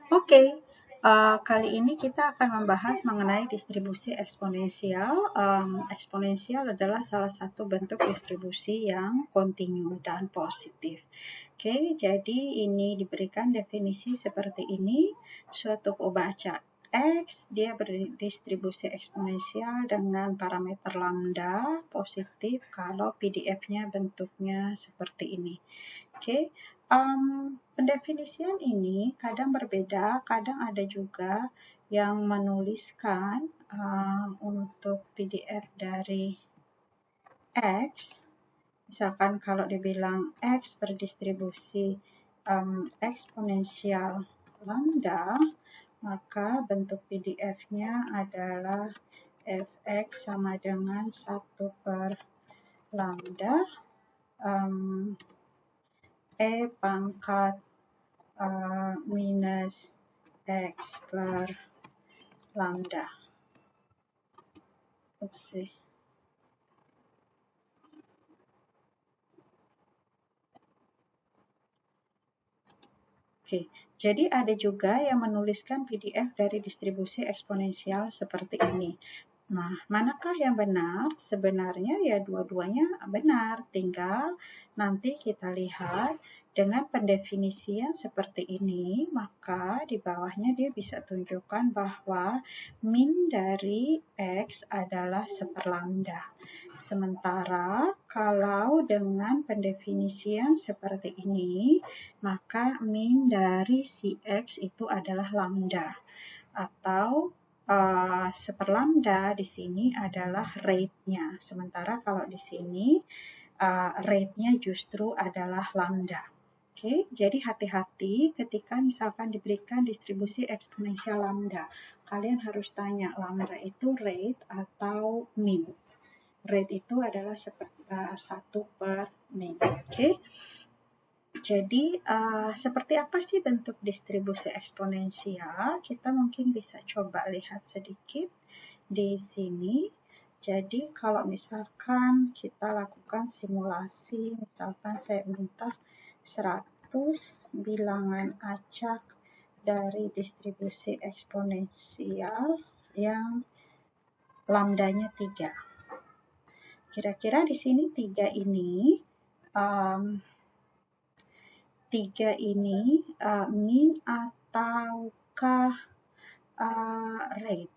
Oke, kali ini kita akan membahas mengenai distribusi eksponensial. Eksponensial adalah salah satu bentuk distribusi yang kontinu dan positif. Oke, jadi ini diberikan definisi seperti ini. Suatu baca X, dia berdistribusi eksponensial dengan parameter lambda positif kalau PDF-nya bentuknya seperti ini. Oke, pendefinisian ini kadang berbeda, kadang ada juga yang menuliskan untuk PDF dari X. Misalkan kalau dibilang X berdistribusi eksponensial lambda, maka bentuk PDF-nya adalah fx sama dengan 1 per lambda E pangkat minus X per lambda. Oke, jadi ada juga yang menuliskan PDF dari distribusi eksponensial seperti ini. Nah, manakah yang benar? Sebenarnya ya dua-duanya benar, tinggal nanti kita lihat dengan pendefinisian seperti ini, maka di bawahnya dia bisa tunjukkan bahwa min dari X adalah 1 lambda. Sementara kalau dengan pendefinisian seperti ini, maka min dari si X itu adalah lambda. Atau 1 lambda di sini adalah rate-nya. Sementara kalau di sini rate-nya justru adalah lambda. Oke, jadi hati-hati ketika misalkan diberikan distribusi eksponensial lambda. Kalian harus tanya lambda itu rate atau min. Rate itu adalah 1 per min. Oke. Jadi, seperti apa sih bentuk distribusi eksponensial? Kita mungkin bisa coba lihat sedikit di sini. Jadi, kalau misalkan kita lakukan simulasi, misalkan saya minta 100 bilangan acak dari distribusi eksponensial yang lambdanya 3. Kira-kira di sini 3 ini min ataukah rate?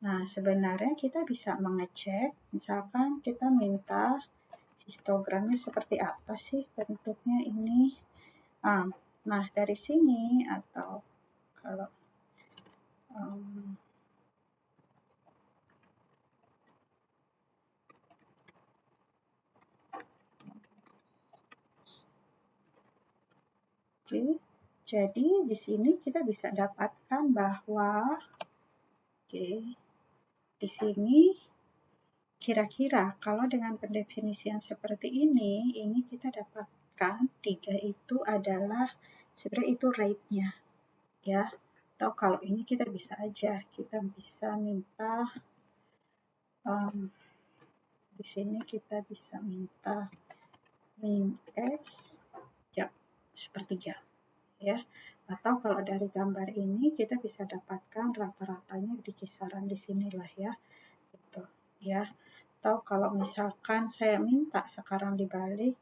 Nah, sebenarnya kita bisa mengecek, misalkan kita minta histogramnya seperti apa sih bentuknya ini. Nah, dari sini atau kalau Oke, jadi di sini kita bisa dapatkan bahwa di sini kira-kira kalau dengan pendefinisian seperti ini kita dapatkan 3 itu adalah sebenarnya itu rate-nya ya. Atau kalau ini kita bisa aja, kita bisa minta di sini kita bisa minta min X ya sepertiga ya. Atau kalau dari gambar ini kita bisa dapatkan rata-ratanya di kisaran di sinilah ya. Gitu ya. Atau kalau misalkan saya minta sekarang dibalik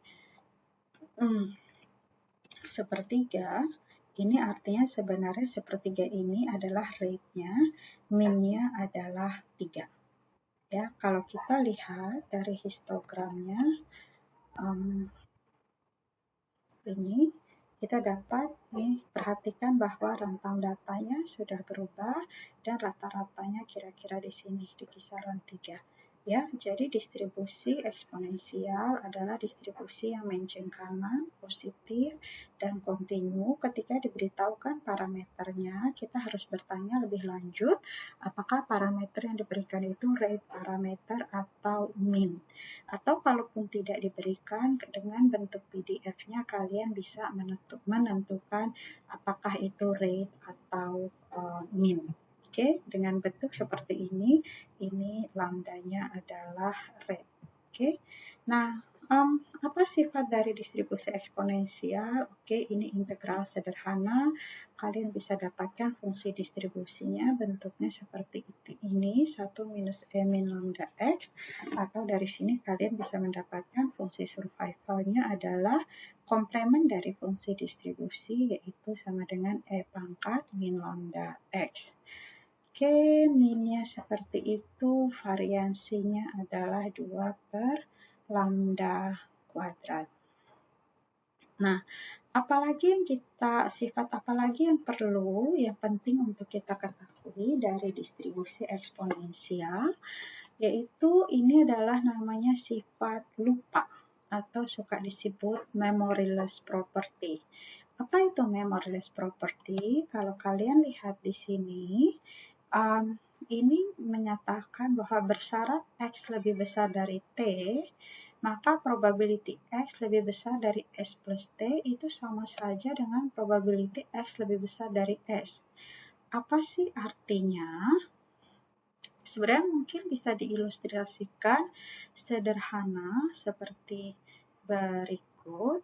sepertiga, ini artinya sebenarnya sepertiga ini adalah rate-nya, min-nya adalah 3. Ya, kalau kita lihat dari histogramnya, ini kita dapat perhatikan bahwa rentang datanya sudah berubah dan rata-ratanya kira-kira di sini di kisaran 3. Ya, jadi distribusi eksponensial adalah distribusi yang menceng kanan, positif, dan kontinu. Ketika diberitahukan parameternya, kita harus bertanya lebih lanjut, apakah parameter yang diberikan itu rate parameter atau min. Atau kalaupun tidak diberikan, dengan bentuk PDF-nya kalian bisa menentukan apakah itu rate atau min. Oke, dengan bentuk seperti ini lambdanya adalah rate. Oke, nah Apa sifat dari distribusi eksponensial? Oke, ini integral sederhana. Kalian bisa dapatkan fungsi distribusinya bentuknya seperti ini, 1 minus E min lambda X. Atau dari sini kalian bisa mendapatkan fungsi survivalnya adalah komplement dari fungsi distribusi, yaitu sama dengan E pangkat min lambda X. Oke, minnya seperti itu, variansinya adalah 2 per lambda kuadrat. Nah, sifat apalagi yang penting untuk kita ketahui dari distribusi eksponensial, yaitu ini adalah namanya sifat lupa atau suka disebut memoryless property. Apa itu memoryless property? Kalau kalian lihat di sini, ini menyatakan bahwa bersyarat X lebih besar dari T, maka probability X lebih besar dari S plus T itu sama saja dengan probability X lebih besar dari S. Apa sih artinya? Sebenarnya mungkin bisa diilustrasikan sederhana seperti berikut.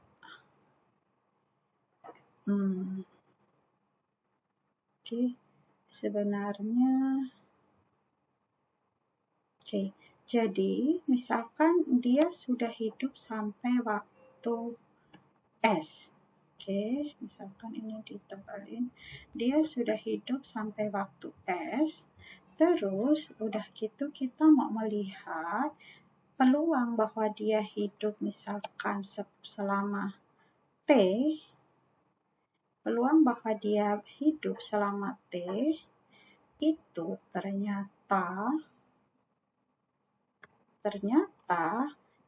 Oke, sebenarnya jadi misalkan dia sudah hidup sampai waktu S. Misalkan ini ditebalin. Dia sudah hidup sampai waktu S. Terus udah gitu kita mau melihat peluang bahwa dia hidup misalkan selama T. Peluang bahwa dia hidup selama T itu ternyata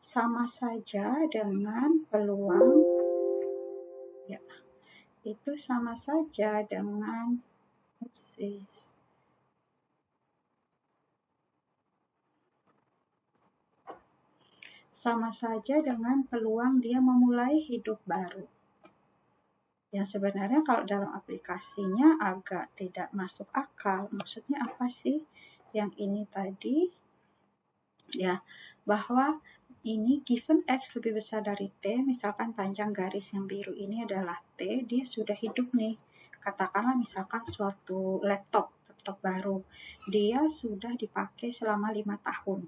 sama saja dengan peluang dia memulai hidup baru. Yang sebenarnya kalau dalam aplikasinya agak tidak masuk akal. Maksudnya apa sih? Yang ini tadi, ya, bahwa ini given X lebih besar dari T, misalkan panjang garis yang biru ini adalah T, dia sudah hidup nih. Katakanlah misalkan suatu laptop baru, dia sudah dipakai selama 5 tahun.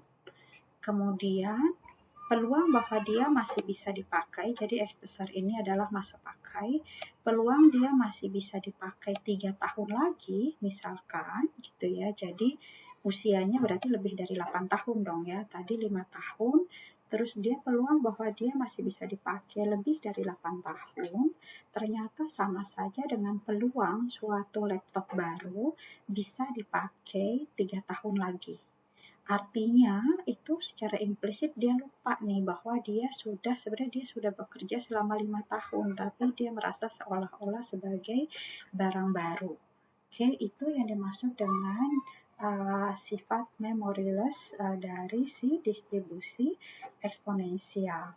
Kemudian peluang bahwa dia masih bisa dipakai, jadi X besar ini adalah masa pakai, peluang dia masih bisa dipakai 3 tahun lagi, misalkan gitu ya, jadi usianya berarti lebih dari 8 tahun dong ya, tadi 5 tahun, terus dia peluang bahwa dia masih bisa dipakai lebih dari 8 tahun, ternyata sama saja dengan peluang suatu laptop baru bisa dipakai 3 tahun lagi. Artinya itu secara implisit dia lupa nih bahwa dia sudah bekerja selama 5 tahun, tapi dia merasa seolah-olah sebagai barang baru. Itu yang dimaksud dengan sifat memoryless dari si distribusi eksponensial.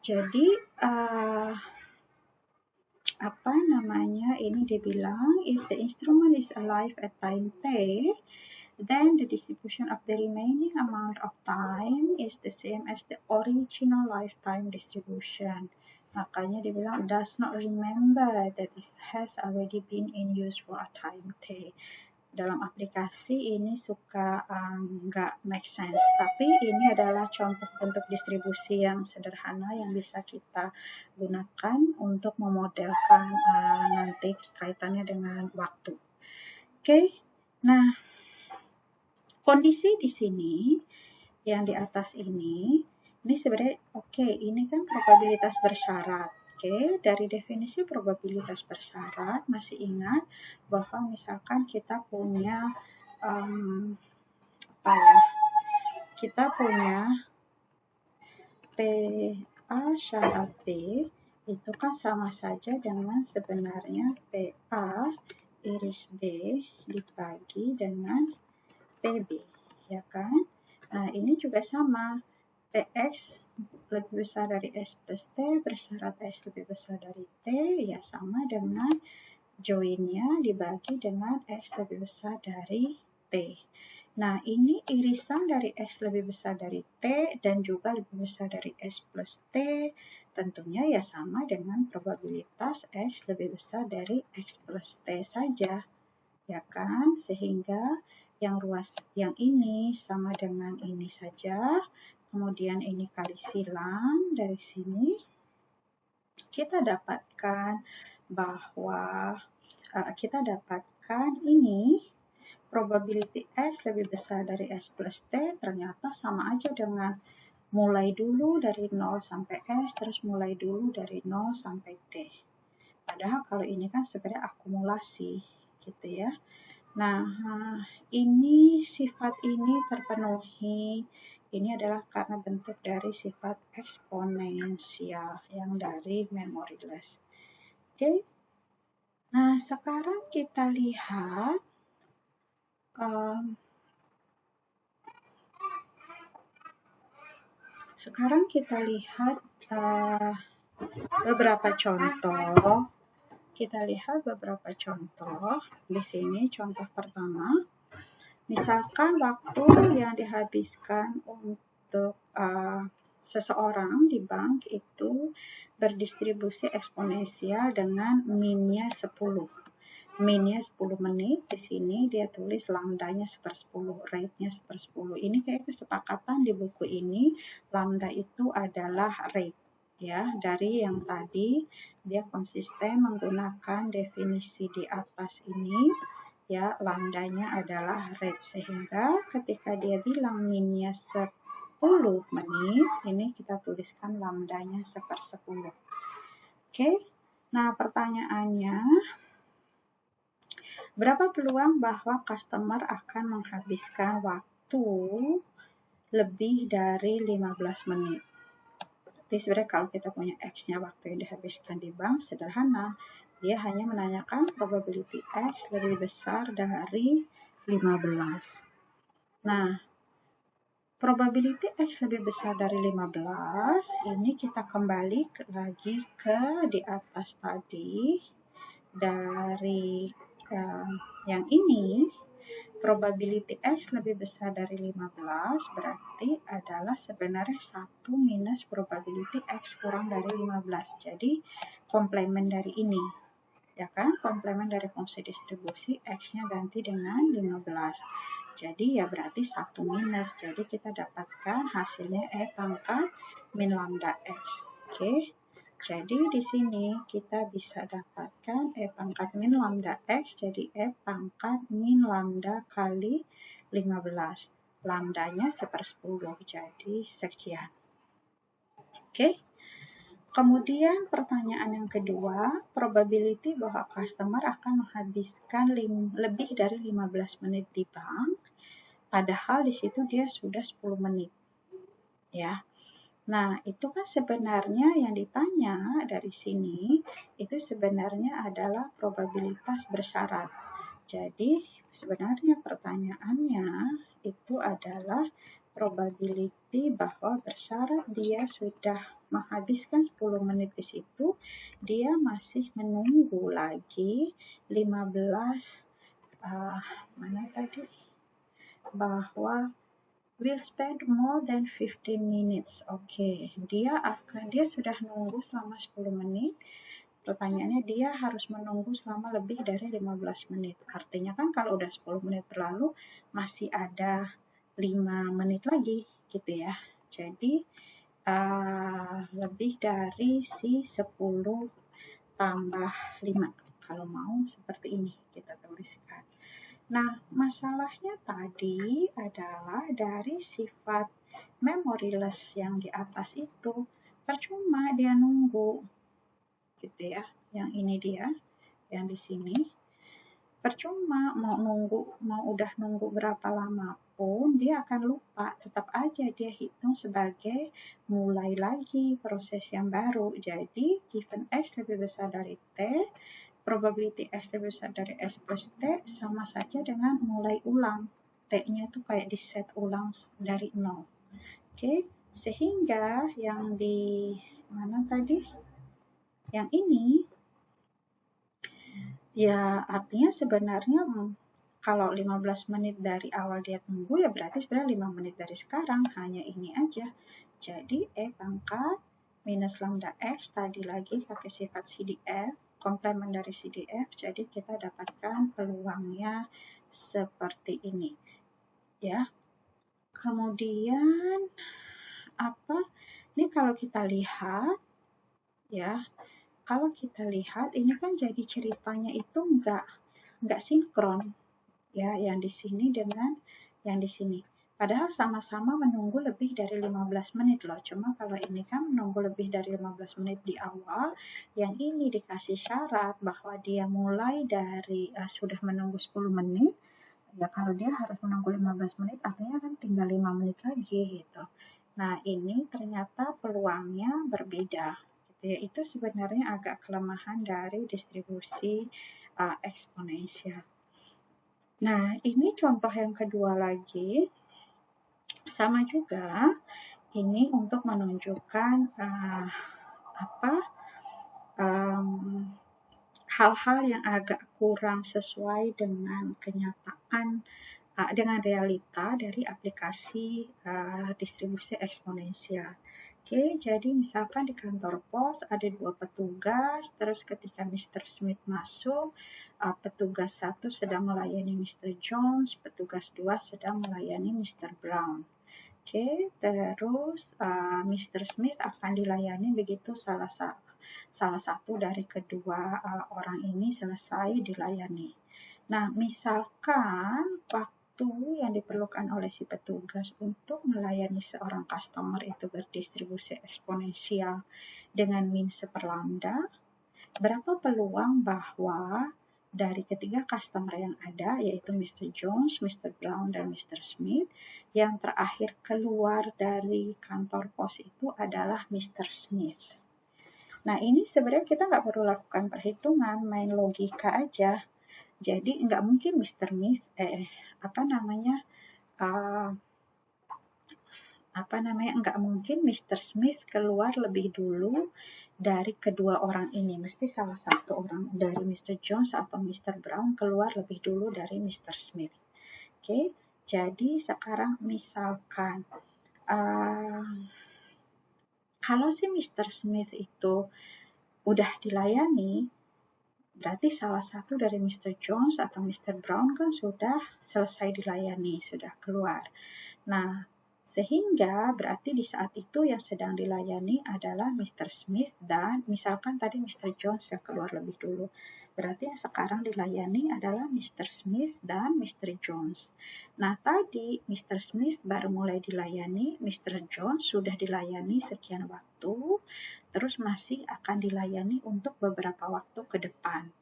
Jadi ini dibilang if the instrument is alive at time T, then the distribution of the remaining amount of time is the same as the original lifetime distribution. Makanya dibilang does not remember that it has already been in use for a time T. Dalam aplikasi ini suka nggak make sense, tapi ini adalah contoh bentuk distribusi yang sederhana yang bisa kita gunakan untuk memodelkan nanti kaitannya dengan waktu. Nah, kondisi di sini yang di atas ini sebenarnya ini kan probabilitas bersyarat. Dari definisi probabilitas bersyarat, masih ingat bahwa misalkan kita punya PA syarat P itu kan sama saja dengan sebenarnya PA iris B dibagi dengan PB, ya kan? Nah, ini juga sama. PX lebih besar dari S plus T, bersyarat S lebih besar dari T, ya sama dengan joinnya dibagi dengan X lebih besar dari T. Nah, ini irisan dari X lebih besar dari T dan juga lebih besar dari X plus T. Tentunya ya sama dengan probabilitas X lebih besar dari X plus T saja. Ya kan? Sehingga yang ini sama dengan ini saja. Kemudian ini kali silang dari sini. Kita dapatkan bahwa ini probability X lebih besar dari X plus T ternyata sama aja dengan mulai dulu dari 0 sampai S, terus mulai dulu dari 0 sampai T. Padahal kalau ini kan sebenarnya akumulasi, gitu ya. Nah, ini sifat ini terpenuhi. Ini adalah karena bentuk dari sifat eksponensial yang dari memoryless. Oke. Nah, sekarang kita lihat beberapa contoh. Di sini contoh pertama. Misalkan waktu yang dihabiskan untuk seseorang di bank itu berdistribusi eksponensial dengan minnya 10. Minnya 10 menit, di sini dia tulis lambdanya 1/10, rate-nya 1/10. Ini kayak kesepakatan di buku ini, lambda itu adalah rate. Ya, dari yang tadi dia konsisten menggunakan definisi di atas ini, ya, lambdanya adalah rate, sehingga ketika dia bilang minnya 10 menit, ini kita tuliskan lambdanya 1/10. Oke, nah pertanyaannya, berapa peluang bahwa customer akan menghabiskan waktu lebih dari 15 menit? Jadi sebenarnya kalau kita punya X-nya waktu yang dihabiskan di bank, sederhana. Dia hanya menanyakan probability X lebih besar dari 15. Nah, probability X lebih besar dari 15, ini kita kembali lagi ke di atas tadi. Dari yang ini, probability X lebih besar dari 15 berarti adalah sebenarnya 1 minus probability X kurang dari 15. Jadi komplement dari ini, ya kan? Komplement dari fungsi distribusi X-nya ganti dengan 15. Jadi ya berarti 1 minus. Jadi kita dapatkan hasilnya E pangkat min lambda X. Oke. Jadi di sini kita bisa dapatkan E pangkat min lambda X jadi E pangkat min lambda kali 15. Lambdanya 1/10, jadi sekian. Oke. Kemudian pertanyaan yang kedua, probability bahwa customer akan menghabiskan lebih dari 15 menit di bank, padahal di situ dia sudah 10 menit. Ya. Nah, itu kan sebenarnya yang ditanya dari sini, itu sebenarnya adalah probabilitas bersyarat. Jadi, sebenarnya pertanyaannya itu adalah probability bahwa bersyarat dia sudah menghabiskan 10 menit di situ, dia masih menunggu lagi 15, bahwa will spend more than 15 minutes. Oke, dia sudah nunggu selama 10 menit. Pertanyaannya dia harus menunggu selama lebih dari 15 menit. Artinya kan kalau udah 10 menit berlalu masih ada 5 menit lagi gitu ya. Jadi lebih dari si 10 tambah 5. Kalau mau seperti ini kita tuliskan. Nah, masalahnya tadi adalah dari sifat memoryless yang di atas itu, percuma dia nunggu, gitu ya. Yang ini dia, yang di sini. Percuma mau udah nunggu berapa lama pun, dia akan lupa. Tetap aja dia hitung sebagai mulai lagi proses yang baru. Jadi, given X lebih besar dari T, probability X lebih besar dari S plus T sama saja dengan mulai ulang. T-nya itu kayak di set ulang dari 0. Oke, sehingga yang di mana tadi? Yang ini, ya artinya sebenarnya Kalau 15 menit dari awal dia tunggu, ya berarti sebenarnya 5 menit dari sekarang, hanya ini aja. Jadi E pangkat minus lambda X, tadi lagi pakai sifat CDF, komplement dari CDF, jadi kita dapatkan peluangnya seperti ini. Ya. Kemudian, ini kalau kita lihat, ya, ini kan jadi ceritanya itu nggak sinkron. Ya, yang di sini dengan yang di sini. Padahal sama-sama menunggu lebih dari 15 menit loh. Cuma kalau ini kan menunggu lebih dari 15 menit di awal, yang ini dikasih syarat bahwa dia mulai dari sudah menunggu 10 menit, ya kalau dia harus menunggu 15 menit, artinya kan tinggal 5 menit lagi gitu. Nah, ini ternyata peluangnya berbeda. Gitu ya. Itu sebenarnya agak kelemahan dari distribusi eksponensial. Nah, ini contoh yang kedua lagi, sama juga, ini untuk menunjukkan hal-hal yang agak kurang sesuai dengan kenyataan, dengan realita dari aplikasi distribusi eksponensial. Oke, jadi misalkan di kantor pos ada 2 petugas, terus ketika Mr. Smith masuk, petugas 1 sedang melayani Mr. Jones, petugas 2 sedang melayani Mr. Brown. Oke, terus Mr. Smith akan dilayani begitu salah satu dari kedua orang ini selesai dilayani. Nah, misalkan waktu yang diperlukan oleh si petugas untuk melayani seorang customer itu berdistribusi eksponensial dengan min seperlambda, berapa peluang bahwa dari ketiga customer yang ada, yaitu Mr. Jones, Mr. Brown, dan Mr. Smith, yang terakhir keluar dari kantor pos itu adalah Mr. Smith. Nah, ini sebenarnya kita nggak perlu lakukan perhitungan, main logika aja. Jadi nggak mungkin Mr. Smith, nggak mungkin Mr. Smith keluar lebih dulu dari kedua orang ini. Mesti salah satu orang dari Mr. Jones atau Mr. Brown keluar lebih dulu dari Mr. Smith. Oke, jadi sekarang misalkan kalau si Mr. Smith itu udah dilayani, berarti salah satu dari Mr. Jones atau Mr. Brown kan sudah selesai dilayani, sudah keluar. Nah, sehingga berarti di saat itu yang sedang dilayani adalah Mr. Smith dan misalkan tadi Mr. Jones yang keluar lebih dulu. Berarti yang sekarang dilayani adalah Mr. Smith dan Mr. Jones. Nah, tadi Mr. Smith baru mulai dilayani, Mr. Jones sudah dilayani sekian waktu, terus masih akan dilayani untuk beberapa waktu ke depan.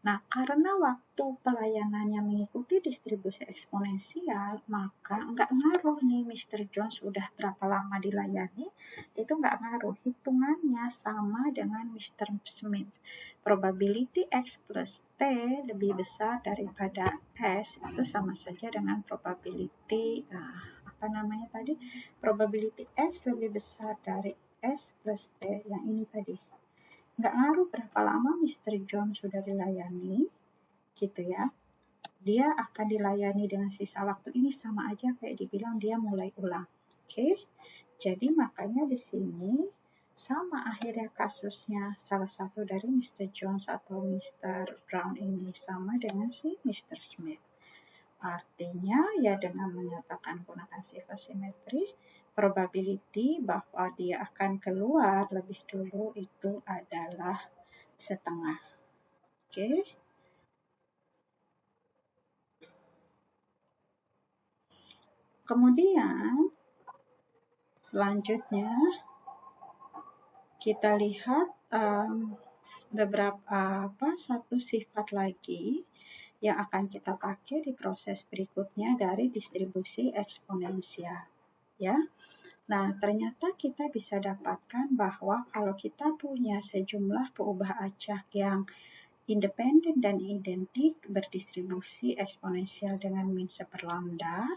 Nah, karena waktu pelayanannya mengikuti distribusi eksponensial, maka nggak ngaruh nih Mr. Jones udah berapa lama dilayani, itu nggak ngaruh. Hitungannya sama dengan Mr. Smith. Probability X plus T lebih besar daripada S, itu sama saja dengan probability, probability X lebih besar dari S plus T, yang ini tadi. Nggak ngaruh berapa lama Mr. Jones sudah dilayani, gitu ya. Dia akan dilayani dengan sisa waktu ini sama aja kayak dibilang dia mulai ulang. Oke? Jadi makanya di sini sama akhirnya kasusnya salah satu dari Mr. Jones atau Mr. Brown ini sama dengan si Mr. Smith. Artinya ya dengan menyatakan gunakan sifat simetri, probability bahwa dia akan keluar lebih dulu itu adalah setengah. Oke. Kemudian selanjutnya kita lihat satu sifat lagi yang akan kita pakai di proses berikutnya dari distribusi eksponensial. Ya. Nah, ternyata kita bisa dapatkan bahwa kalau kita punya sejumlah peubah acak yang independen dan identik berdistribusi eksponensial dengan min seperlambda,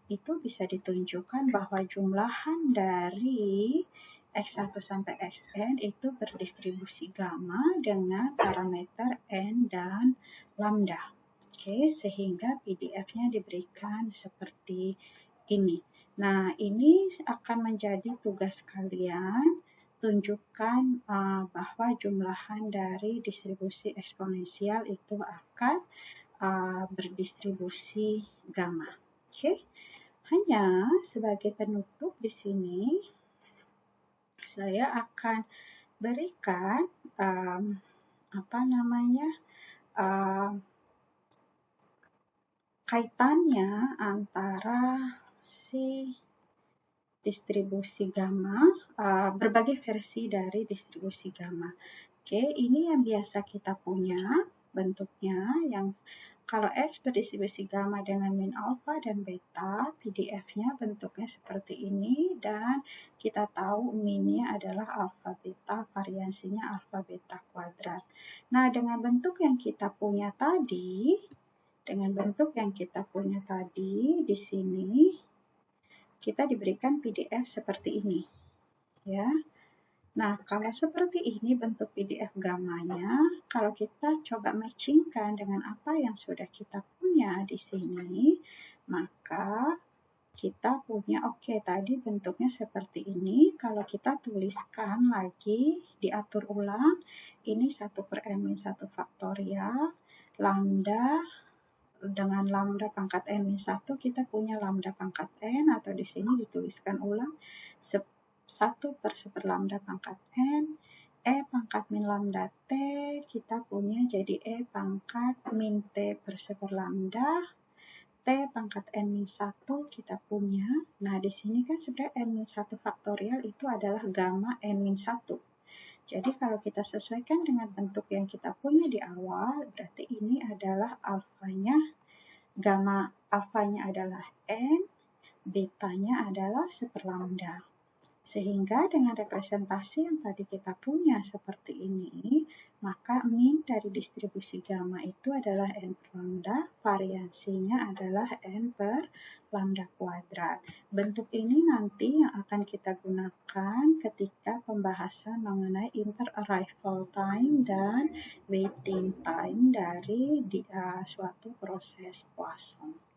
itu bisa ditunjukkan bahwa jumlahan dari X1 sampai Xn itu berdistribusi gamma dengan parameter N dan lambda. Oke, sehingga PDF-nya diberikan seperti ini. Nah, ini akan menjadi tugas kalian, tunjukkan bahwa jumlahan dari distribusi eksponensial itu akan berdistribusi gamma. Oke, hanya sebagai penutup di sini, saya akan berikan kaitannya antara si distribusi gamma, berbagai versi dari distribusi gamma. Oke, ini yang biasa kita punya bentuknya, yang kalau X berdistribusi gamma dengan min alfa dan beta, PDF-nya bentuknya seperti ini, dan kita tahu minnya adalah alfa beta, variansinya alfa beta kuadrat. Nah, dengan bentuk yang kita punya tadi, di sini kita diberikan PDF seperti ini, ya. Nah, kalau seperti ini bentuk PDF gammanya, kalau kita coba matchingkan dengan apa yang sudah kita punya di sini, maka kita punya, tadi bentuknya seperti ini. Kalau kita tuliskan lagi, diatur ulang, ini 1/n-1 faktorial, lambda dengan lambda pangkat n-1, kita punya lambda pangkat n, atau di sini dituliskan ulang 1/1 lambda pangkat n, e pangkat min lambda t, kita punya jadi e pangkat min t per 1 lambda, t pangkat n-1 kita punya. Nah, di sini kan sebenarnya n-1 faktorial itu adalah gamma n-1. Jadi kalau kita sesuaikan dengan bentuk yang kita punya di awal, berarti ini adalah alfanya, gamma alfanya adalah n, betanya adalah 1 lambda. Sehingga dengan representasi yang tadi kita punya seperti ini, maka min dari distribusi gamma itu adalah n per lambda, variansinya adalah n per lambda kuadrat. Bentuk ini nanti yang akan kita gunakan ketika pembahasan mengenai inter-arrival time dan waiting time dari suatu proses Poisson.